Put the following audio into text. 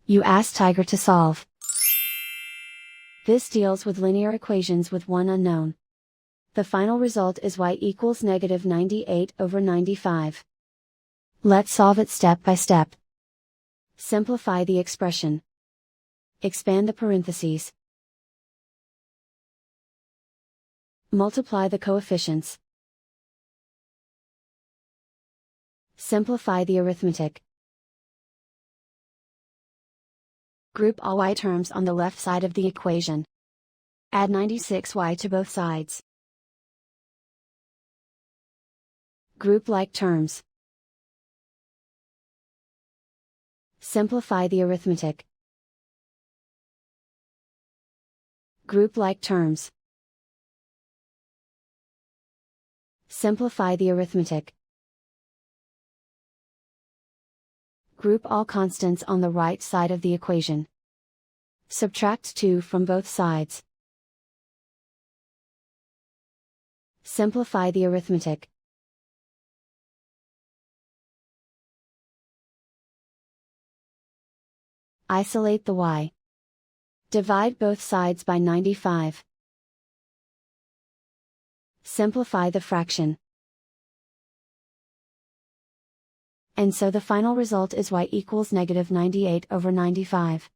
You ask Tiger to solve. This deals with linear equations with one unknown. The final result is y equals negative 98/95. Let's solve it step by step. Simplify the expression. Expand the parentheses. Multiply the coefficients. Simplify the arithmetic. Group all y terms on the left side of the equation. Add 96y to both sides. Group like terms. Simplify the arithmetic. Group like terms. Simplify the arithmetic. Group all constants on the right side of the equation. Subtract 2 from both sides. Simplify the arithmetic. Isolate the y. Divide both sides by 95. Simplify the fraction. And so the final result is y equals negative 98/95.